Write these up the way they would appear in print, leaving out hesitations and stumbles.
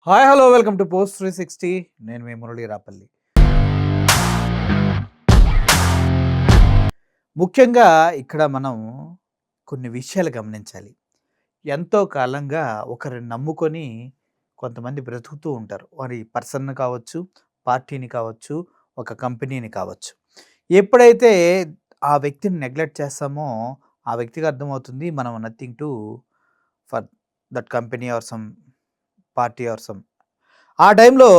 Hi hello welcome to post 360. నేను మీ మురళీ రాపల్లి. ముఖ్యంగా ఇక్కడ మనం కొన్ని విషయాలు గమనించాలి. ఎంతో కాలంగా ఒకరిని నమ్ముకొని కొంతమంది బ్రతుకుతూ ఉంటారు. వారి పర్సన్‌ని కావచ్చు, పార్టీని కావచ్చు, ఒక కంపెనీని కావచ్చు. ఎప్పుడైతే ఆ వ్యక్తిని నెగ్లెక్ట్ చేస్తామో ఆ వ్యక్తికి అర్థమవుతుంది మనం nothing to for that company or some party or some. ఆ టైంలో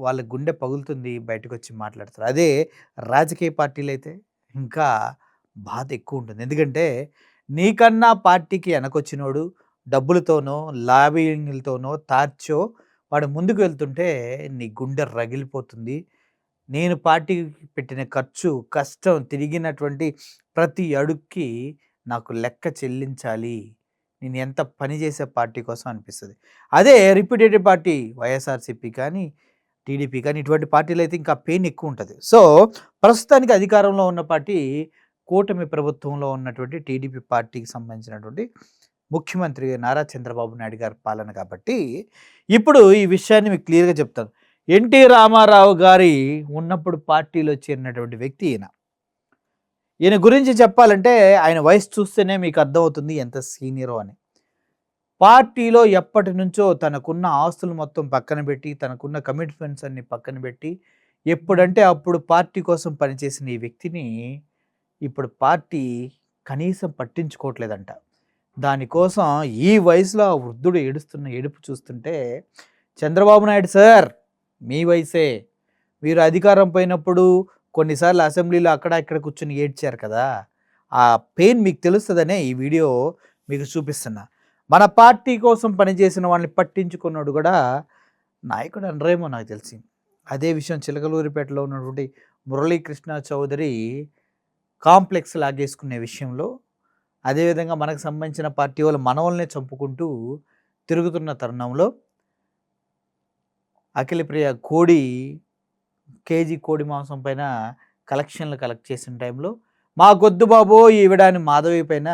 వాళ్ళ గుండె పగులుతుంది. బయటకొచ్చి మాట్లాడతారు. అదే రాజకీయ పార్టీలైతే ఇంకా బాధ ఎక్కువుంటుంది. ఎందుకంటే నీకన్నా పార్టీకి ఎనకొచ్చినోడు డబ్బులతోనో, లాబింగ్‌లతోనో, తార్చో వాడు ముందుకు వెళ్తుంటే నీ గుండె రగిలిపోతుంది. నేను పార్టీకి పెట్టిన ఖర్చు, కష్టం, తిరిగినటువంటి ప్రతి అడుక్కి నాకు లెక్క చెల్లించాలి. నేను ఎంత పని చేసా పార్టీ కోసం అనిపిస్తది. అదే రిప్యూటెడ్ పార్టీ వైఎస్ఆర్‌సీపీ కానీ, టీడీపీ కానీ ఇటువంటి పార్టీలైతే ఇంకా పెయిన్ ఎక్కువుంటది. సో, ప్రస్తుతానికి అధికారంలో ఉన్న పార్టీ కూటమి ప్రభుత్వంలో ఉన్నటువంటి టీడీపీ పార్టీకి సంబంధించినటువంటి ముఖ్యమంత్రి నారా చంద్రబాబు నాయుడు గారి పాలన కాబట్టి, ఇప్పుడు ఈ విషయాన్ని మీకు క్లియర్‌గా చెప్తాను. ఎన్టీ రామారావు గారి ఉన్నప్పుడు పార్టీలో చేరినటువంటి వ్యక్తి ఈయన. ఈయన గురించి చెప్పాలంటే ఆయన వయసు చూస్తేనే మీకు అర్థమవుతుంది ఎంత సీనియరో అని. పార్టీలో ఎప్పటినుంచో తనకున్న ఆస్తులు మొత్తం పక్కన పెట్టి, తనకున్న కమిట్మెంట్స్ అన్ని పక్కన పెట్టి, ఎప్పుడంటే అప్పుడు పార్టీ కోసం పనిచేసిన ఈ వ్యక్తిని ఇప్పుడు పార్టీ కనీసం పట్టించుకోవట్లేదంట. దానికోసం ఈ వయసులో ఆ వృద్ధుడు ఏడుస్తున్న ఏడుపు చూస్తుంటే, చంద్రబాబు నాయుడు సార్ మీ వయసే. మీరు అధికారం పోయినప్పుడు కొన్నిసార్లు అసెంబ్లీలో అక్కడ ఇక్కడ కూర్చొని ఏడ్చారు కదా! ఆ పెయిన్ మీకు తెలుస్తదనే ఈ వీడియో మీకు చూపిస్తున్నా. మన పార్టీ కోసం పనిచేసిన వాళ్ళని పట్టించుకున్నోడు కూడా నాయకుడు అనరేమో నాకు తెలిసి. అదే విషయం చిలకలూరిపేటలో ఉన్నటువంటి మురళీకృష్ణ చౌదరి కాంప్లెక్స్ లాగేసుకునే విషయంలో, అదేవిధంగా మనకు సంబంధించిన పార్టీ వాళ్ళు మనవల్నే చంపుకుంటూ తిరుగుతున్న తరుణంలో అఖిలప్రియ కేజీ కోడి మాంసం పైన కలెక్షన్లు కలెక్ట్ చేసిన టైంలో మాకొద్దు బాబోయ్ ఈవిడ అని మాధవి పైన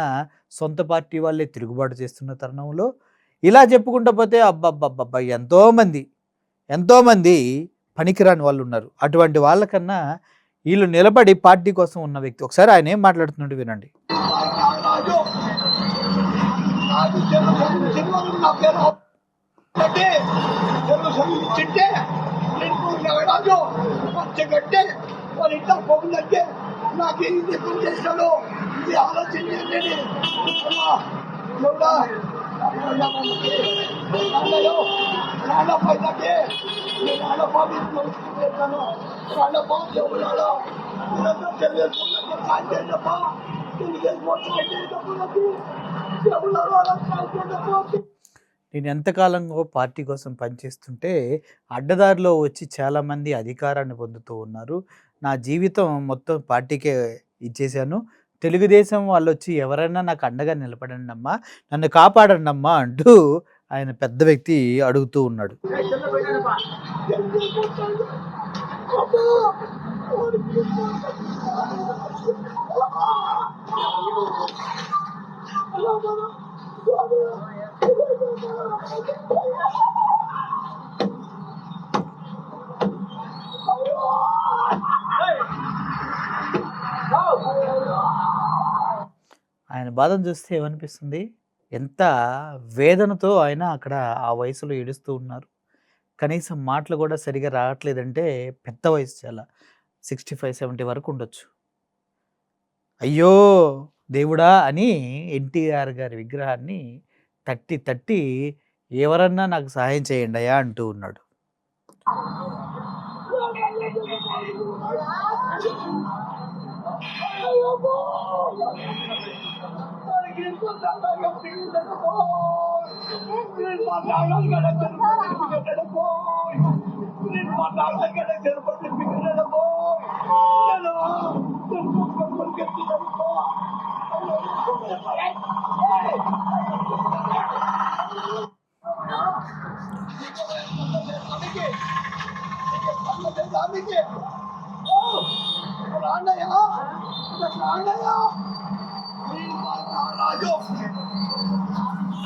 సొంత పార్టీ వాళ్ళే తిరుగుబాటు చేస్తున్న తరుణంలో ఇలా చెప్పుకుంటూ పోతే అబ్బబ్బబ్బబ్బా ఎంతోమంది పనికిరాని వాళ్ళు ఉన్నారు. అటువంటి వాళ్ళకన్నా వీళ్ళు నిలబడి పార్టీ కోసం ఉన్న వ్యక్తి. ఒకసారి ఆయన ఏం మాట్లాడుతున్నట్టు వినండి. నాకు ఇది పని చేస్తాడు ఇది ఆలోచించండి. నేను ఎంతకాలంగా పార్టీ కోసం పనిచేస్తుంటే అడ్డదారిలో వచ్చి చాలామంది అధికారాన్ని పొందుతూ ఉన్నారు. నా జీవితం మొత్తం పార్టీకే ఇచ్చేశాను. తెలుగుదేశం వాళ్ళొచ్చి ఎవరైనా నాకు అండగా నిలబడండి అమ్మా, నన్ను కాపాడండి అమ్మా అంటూ ఆయన పెద్ద వ్యక్తి అడుగుతూ ఉన్నాడు. ఆయన బాధను చూస్తే ఏమనిపిస్తుంది? ఎంత వేదనతో ఆయన అక్కడ ఆ వయసులో ఏడుస్తూ ఉన్నారు. కనీసం మాటలు కూడా సరిగ్గా రావట్లేదంటే పెద్ద వయసు చాలా. 65, 70 వరకు ఉండొచ్చు. అయ్యో దేవుడా అని ఎన్టీఆర్ గారి విగ్రహాన్ని తట్టి తట్టి ఎవరన్నా నాకు సహాయం చేయండయ్యా అంటూ ఉన్నాడు.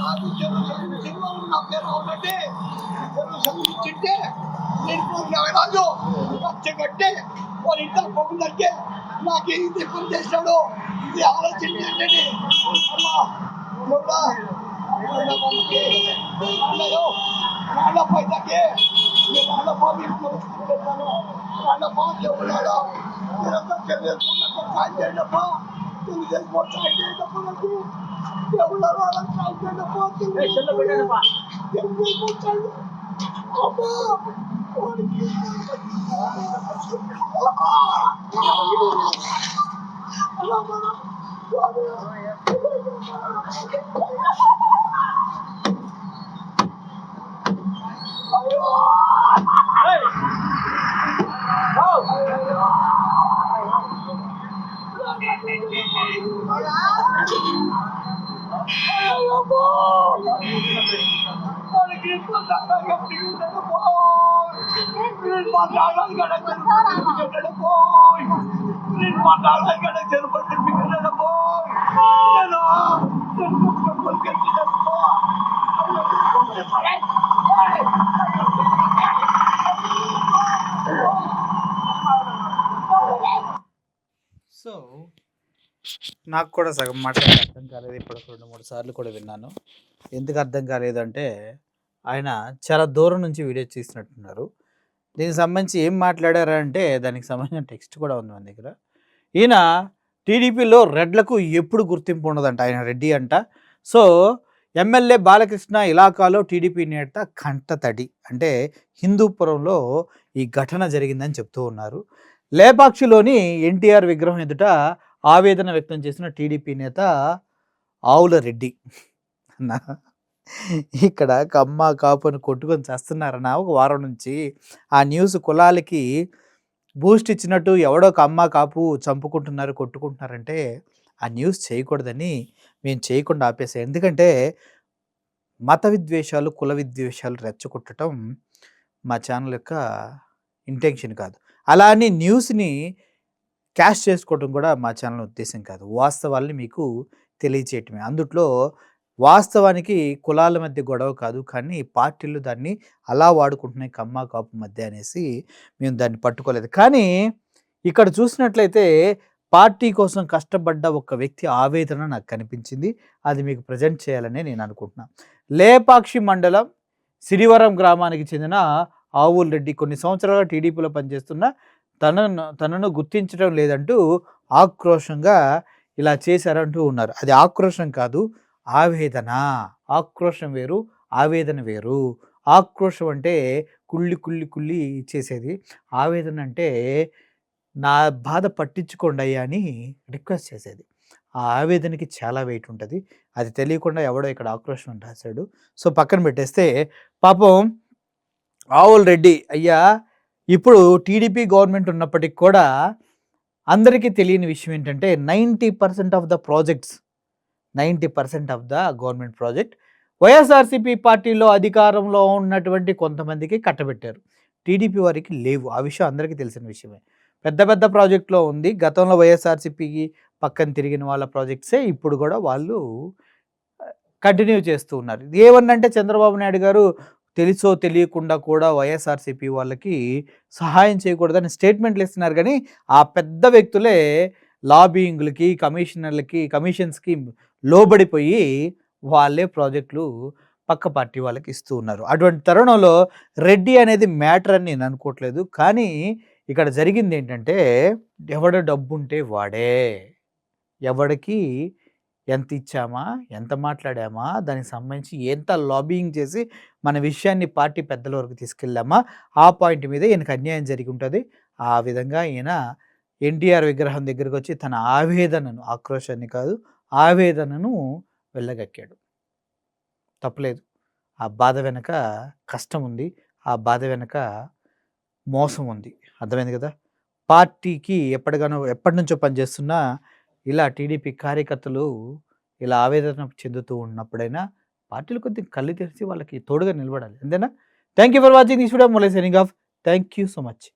నాకు శనివారం నా పేరు అవునంటే సంబంధించింటే నేను నాగరాజు కట్టి వాళ్ళ ఇంట్లో పొందంటే నాకు ఇది పని చేశాడు ఇది ఆలోచించండి అమ్మా రాళ్ళ పైదకి రాళ్ళ బాబు రాళ్ళ బాబు ఉన్నాడు సాయం చేయండప్పా తెలుగుదేశం సాయం చేయండప్పా నాకు ఎవరో వాళ్ళకి సాయం చేయండప్పా తెలుగుదేశం సాయం అమ్మా వాడికి సో నాకు కూడా సగం మాటలు అర్థం కాలేదు. ఇప్పుడు 2-3 సార్లు కూడా విన్నాను. ఎందుకు అర్థం కాలేదంటే ఆయన చాలా దూరం నుంచి వీడియో తీసినట్టున్నారు. దీనికి సంబంధించి ఏం మాట్లాడారంటే దానికి సంబంధించిన టెక్స్ట్ కూడా ఉంది మన దగ్గర. ఈయన టీడీపీలో రెడ్లకు ఎప్పుడు గుర్తింపు ఉండదంట. ఆయన రెడ్డి అంట. సో ఎమ్మెల్యే బాలకృష్ణ ఇలాకాలో టీడీపీ నేత కంటతడి అంటే హిందూపురంలో ఈ ఘటన జరిగిందని చెప్తూ ఉన్నారు. లేపాక్షిలోని ఎన్టీఆర్ విగ్రహం ఎదుట ఆవేదన వ్యక్తం చేసిన టీడీపీ నేత ఆవుల రెడ్డి అన్న ఇక్కడ కమ్మ కాపుని కొట్టుకొని చేస్తున్నారన్న ఒక వారం నుంచి ఆ న్యూస్ కులాలకి బూస్ట్ ఇచ్చినట్టు ఎవడో కమ్మ కాపు చంపుకుంటున్నారు కొట్టుకుంటున్నారంటే ఆ న్యూస్ చేయకూడదని మేము చేయకుండా ఆపేసాం. ఎందుకంటే మత విద్వేషాలు కుల విద్వేషాలు రెచ్చగొట్టడం మా ఛానల్ యొక్క ఇంటెన్షన్ కాదు. అలా అని న్యూస్ని క్యాష్ చేసుకోవడం కూడా మా ఛానల్ ఉద్దేశం కాదు. వాస్తవాల్ని మీకు తెలియచేయటమే. అందుట్లో వాస్తవానికి కులాల మధ్య గొడవ కాదు, కానీ పార్టీలు దాన్ని అలా వాడుకుంటున్నాయి కమ్మ కాపు మధ్య అనేసి మేము దాన్ని పట్టుకోలేదు. కానీ ఇక్కడ చూసినట్లయితే పార్టీ కోసం కష్టపడ్డ ఒక వ్యక్తి ఆవేదన నాకు కనిపించింది. అది మీకు ప్రజెంట్ చేయాలని నేను అనుకుంటున్నాను. లేపాక్షి మండలం సిరివరం గ్రామానికి చెందిన ఆవుల రెడ్డి కొన్ని సంవత్సరాలుగా టీడీపీలో పనిచేస్తున్న తనను గుర్తించడం లేదంటూ ఆక్రోషంగా ఇలా చేశారంటూ ఉన్నారు. అది ఆక్రోషం కాదు, ఆవేదన. ఆక్రోషం వేరు, ఆవేదన వేరు. ఆక్రోషం అంటే కుళ్ళి కుళ్ళి కుళ్ళి చేసేది. ఆవేదన అంటే నా బాధ పట్టించుకోండి అయ్యా అని రిక్వెస్ట్ చేసేది. ఆ ఆవేదనకి చాలా వెయిట్ ఉంటుంది. అది తెలియకుండా ఎవడో ఇక్కడ ఆక్రోషం రాశాడు. సో పక్కన పెట్టేస్తే పాపం ఆవుల రెడ్డి అయ్యా ఇప్పుడు టీడీపీ గవర్నమెంట్ ఉన్నప్పటికి కూడా అందరికీ తెలియని విషయం ఏంటంటే 90% of the projects 90% of the government project YSRCP పార్టీలో అధికారంలో ఉన్నటువంటి కొంతమందికి కట్టబెట్టారు. టీడీపీ వారికి లేవు. ఆ విషయం అందరికీ తెలిసిన విషయమే. పెద్ద పెద్ద ప్రాజెక్టులో ఉంది. గతంలో వైఎస్ఆర్సీపీకి పక్కన తిరిగిన వాళ్ళ ప్రాజెక్ట్సే ఇప్పుడు కూడా వాళ్ళు కంటిన్యూ చేస్తూ ఉన్నారు. ఏమన్నంటే చంద్రబాబు నాయుడు గారు తెలుసో తెలియకుండా కూడా వైఎస్ఆర్సీపీ వాళ్ళకి సహాయం చేయకూడదని స్టేట్మెంట్లు ఇస్తున్నారు. కానీ ఆ పెద్ద వ్యక్తులే లాబింగ్లకి కమిషన్స్కి లోబడిపోయి వాళ్ళే ప్రాజెక్టులు పక్క పార్టీ వాళ్ళకి ఇస్తూ ఉన్నారు. అటువంటి తరుణంలో రెడ్డి అనేది మ్యాటర్ అని నేను అనుకోవట్లేదు. కానీ ఇక్కడ జరిగింది ఏంటంటే ఎవడ డబ్బు ఉంటే వాడే, ఎవడికి ఎంత ఇచ్చామా ఎంత మాట్లాడామా దానికి సంబంధించి ఎంత లాబింగ్ చేసి మన విషయాన్ని పార్టీ పెద్దల వరకు తీసుకెళ్ళామా ఆ పాయింట్ మీద ఈయనకు అన్యాయం జరిగి ఉంటుంది. ఆ విధంగా ఈయన ఎన్టీఆర్ విగ్రహం దగ్గరికి వచ్చి తన ఆవేదనను, ఆక్రోశాన్ని కాదు ఆవేదనను వెళ్ళగక్కాడు. తప్పలేదు. ఆ బాధ వెనక కష్టం ఉంది, ఆ బాధ వెనక మోసం ఉంది. అర్థమైంది కదా. పార్టీకి ఎప్పటి నుంచో పనిచేస్తున్న ఇలా టీడీపీ కార్యకర్తలు ఇలా ఆవేదన చెందుతూ ఉన్నప్పుడైనా పార్టీలు కొద్దిగా కళ్ళు తెరిచి వాళ్ళకి తోడుగా నిలబడాలి. అంతేనా. Thank you for watching this video. మొలై signing off. Thank you so much.